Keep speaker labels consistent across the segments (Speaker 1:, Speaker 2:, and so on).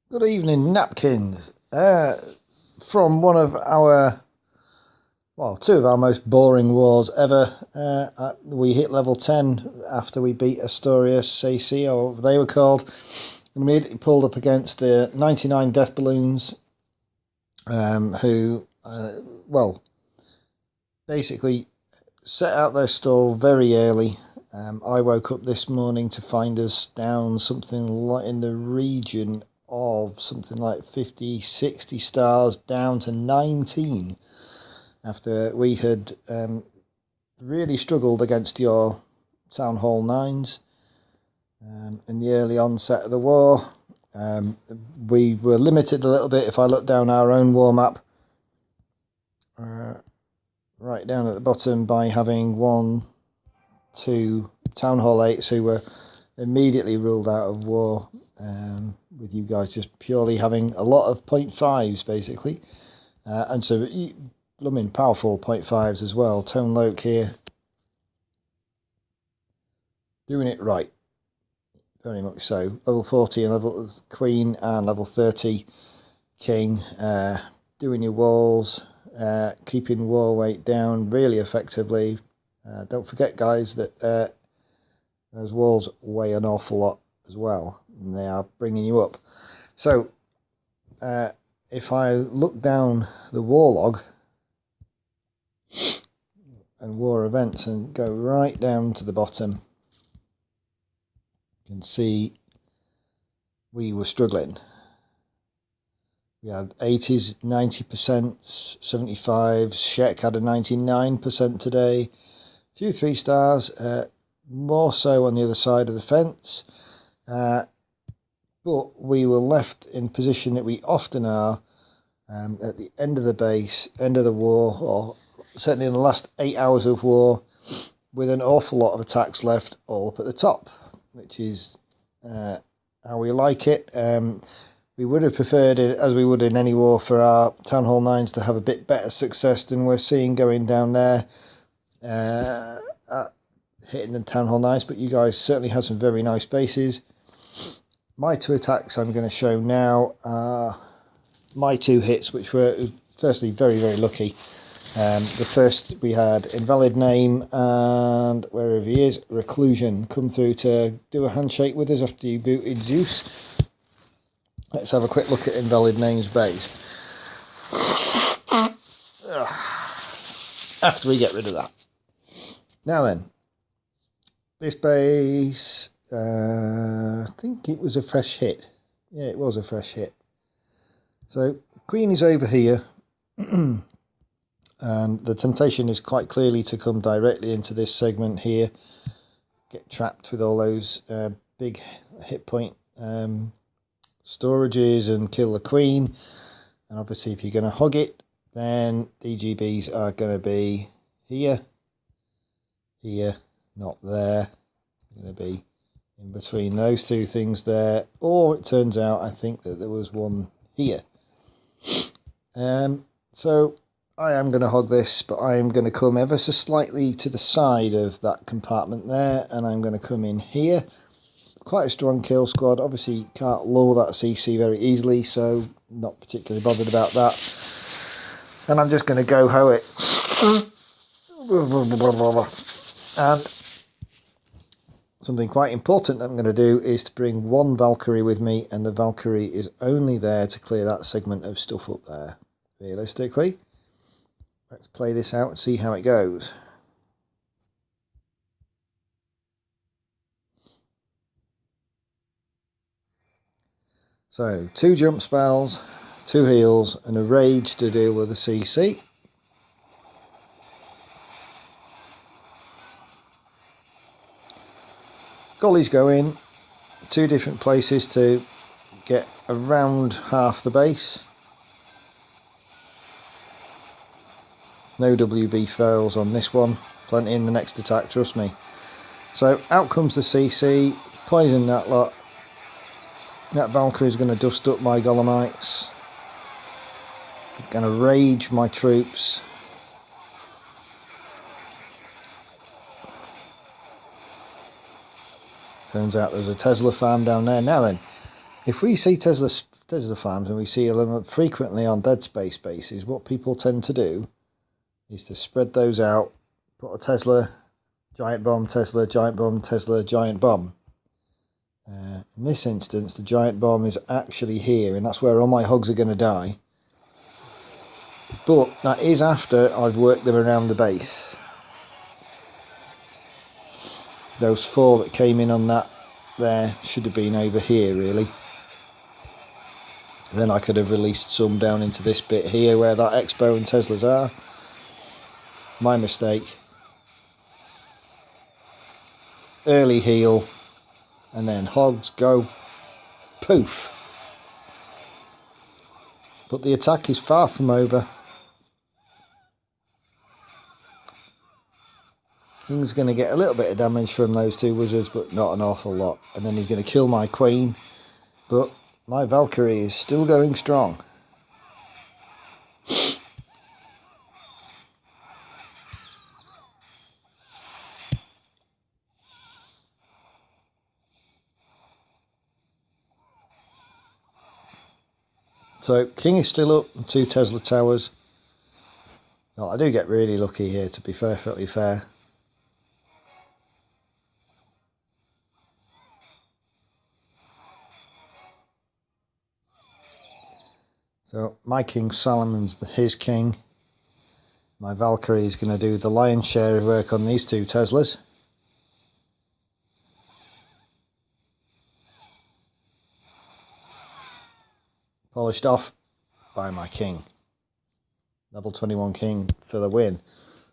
Speaker 1: Good evening, napkins. From one of our, two of our most boring wars ever. We hit level 10 after we beat Astoria CC, or whatever they were called. Immediately pulled up against the 99DeathBalloons, who, basically set out their stall very early. I woke up this morning to find us down something like in the region of something like 50, 60 stars down to 19 after we had really struggled against your Town Hall 9s in the early onset of the war. We were limited a little bit. If I look down our own war map, right down at the bottom, by having 1, 2 Town Hall 8s who were immediately ruled out of war, with you guys just purely having a lot of 0.5s basically, and so blooming powerful 0.5s as well. Tone Loke here doing it right, very much so. Level 40 and level Queen and level 30 King, doing your walls, keeping war weight down really effectively. Don't forget, guys, that those walls weigh an awful lot as well, and they are bringing you up. So if I look down the war log and war events and go right down to the bottom, you can see we were struggling. We had 80s, 90%, 75s. Sheck had a 99% today. A few 3 stars, more so on the other side of the fence. But we were left in position that we often are at the end of the base, end of the war, or certainly in the last 8 hours of war, with an awful lot of attacks left all up at the top, which is how we like it. We would have preferred it, as we would in any war, for our Town Hall 9s to have a bit better success than we're seeing going down there, hitting the Town Hall 9s, but you guys certainly had some very nice bases. My 2 attacks I'm going to show now are my 2 hits, which were firstly very, very lucky. The first, we had Invalid Name and, wherever he is, Reclusion come through to do a handshake with us after you booted Zeus. Let's have a quick look at Invalid Name's base after we get rid of that. Now then, this base, I think it was a fresh hit. Yeah, it was a fresh hit. So Queen is over here, and the temptation is quite clearly to come directly into this segment here, get trapped with all those big hit point storages and kill the Queen. And obviously if you're going to hog it, then DGBs are going to be here, here, not there. They're going to be in between those 2 things there, or it turns out I think that there was one here. So I am going to hog this, but I am going to come ever so slightly to the side of that compartment there, and I'm going to come in here. Quite a strong kill squad. Obviously can't lower that CC very easily, so not particularly bothered about that. And I'm just going to go hoe it. And something quite important that I'm going to do is to bring 1 Valkyrie with me, and the Valkyrie is only there to clear that segment of stuff up there. Realistically, let's play this out and see how it goes. So 2 jump spells, 2 heals, and a rage to deal with the CC. Gollies go in 2 different places to get around half the base. No WB fails on this one. Plenty in the next attack, trust me. So out comes the CC, poison that lot. That Valkyrie is going to dust up my Golomites. Going to rage my troops. Turns out there's a Tesla farm down there. Now then, if we see Tesla Tesla farms, and we see them frequently on dead space bases, what people tend to do is to spread those out, put a Tesla, giant bomb, Tesla, giant bomb, Tesla, giant bomb. In this instance, the giant bomb is actually here, and that's where all my hogs are going to die. But that is after I've worked them around the base. Those 4 that came in on that there should have been over here, really. Then I could have released some down into this bit here where that Expo and Teslas are. My mistake. Early heal, and then hogs go poof. But the attack is far from over. King's going to get a little bit of damage from those 2 wizards, but not an awful lot. And then he's going to kill my queen, but my Valkyrie is still going strong. So King is still up, 2 Tesla towers. Well, I do get really lucky here, to be perfectly fair. So my King Solomon's his king. My Valkyrie is going to do the lion's share of work on these 2 Teslas. Polished off by my king. Level 21 king for the win.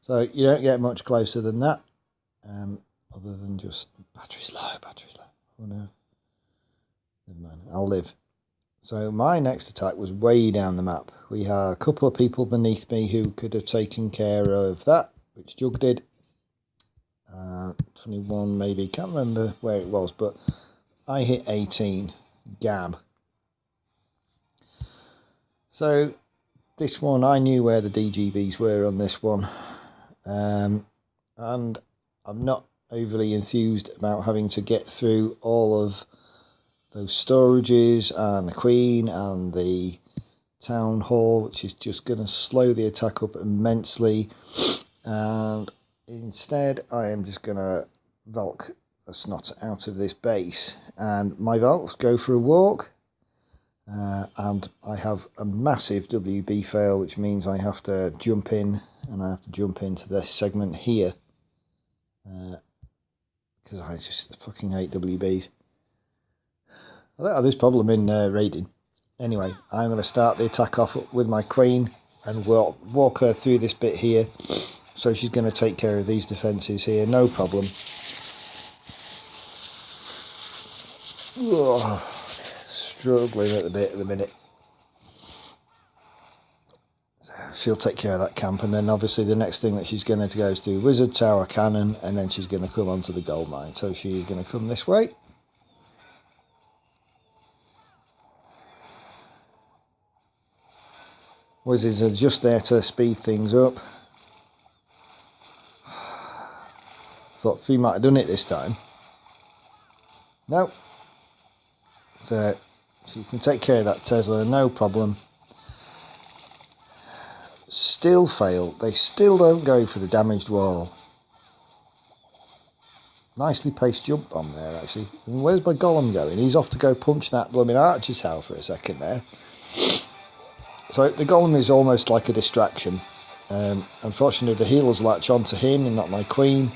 Speaker 1: So you don't get much closer than that. Other than just battery's low. Oh no. Never mind, I'll live. So my next attack was way down the map. We had a couple of people beneath me who could have taken care of that, which Jug did. 21 maybe, can't remember where it was, but I hit 18. Gab. So this one, I knew where the DGBs were on this one. And I'm not overly enthused about having to get through all of those storages and the queen and the town hall, which is just going to slow the attack up immensely. And instead I am just going to Valk a snot out of this base, and my Valks go for a walk, and I have a massive WB fail, which means I have to jump in, and I have to jump into this segment here, because I just fucking hate WBs. I don't have this problem in raiding. Anyway, I'm going to start the attack off with my queen and walk her through this bit here. So she's going to take care of these defences here, no problem. Ugh, struggling at the bit at the minute. So she'll take care of that camp, and then obviously the next thing that she's going to go is do Wizard Tower Cannon, and then she's going to come onto the gold mine. So she's going to come this way. Wizards are just there to speed things up. Thought 3 might have done it this time. No. So you can take care of that Tesla, no problem. Still fail. They still don't go for the damaged wall. Nicely placed jump bomb there, actually. And where's my golem going? He's off to go punch that blooming archer's house for a second there. So the golem is almost like a distraction. Unfortunately, the healers latch onto him and not my queen.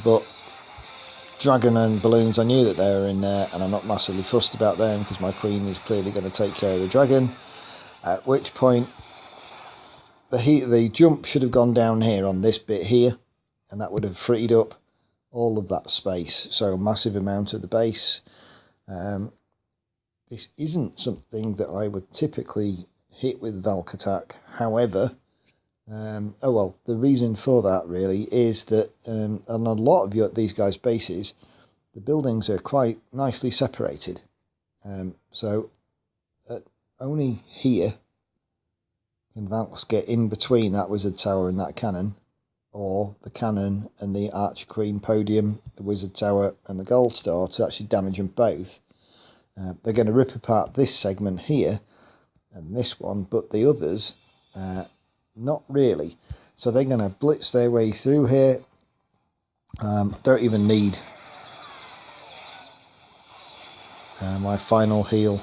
Speaker 1: But dragon and balloons, I knew that they were in there, and I'm not massively fussed about them because my queen is clearly going to take care of the dragon. At which point, the jump should have gone down here on this bit here, and that would have freed up all of that space. So a massive amount of the base. This isn't something that I would typically hit with Valk attack. However, the reason for that really is that on a lot of these guys' bases, the buildings are quite nicely separated. So only here can Valks get in between that wizard tower and that cannon, or the cannon and the archer queen podium, the wizard tower and the gold store, to actually damage them both. They're going to rip apart this segment here and this one, but the others, not really. So they're going to blitz their way through here. Don't even need my final heal.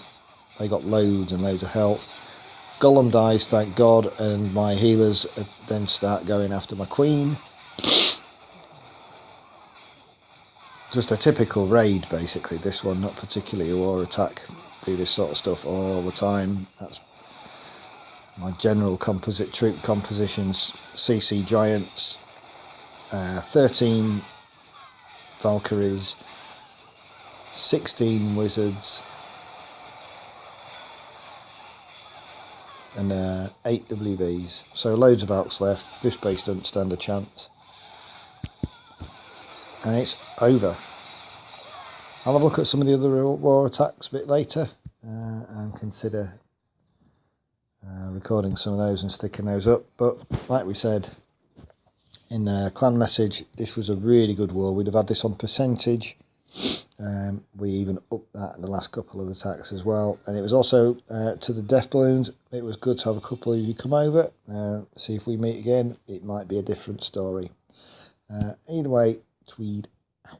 Speaker 1: They got loads and loads of health. Golem dies, thank God, and my healers then start going after my queen. Just a typical raid, basically, this one, not particularly a war attack. Do this sort of stuff all the time. That's my general composite troop compositions. CC Giants, 13 Valkyries, 16 Wizards, and 8 WBs. So loads of alts left. This base doesn't stand a chance. And it's over. I'll have a look at some of the other war attacks a bit later and consider recording some of those and sticking those up. But like we said in the clan message, this was a really good war. We'd have had this on percentage. We even upped that in the last couple of attacks as well. And it was also to the DeathBalloons. It was good to have a couple of you come over. See if we meet again. It might be a different story. Either way, Tweed out.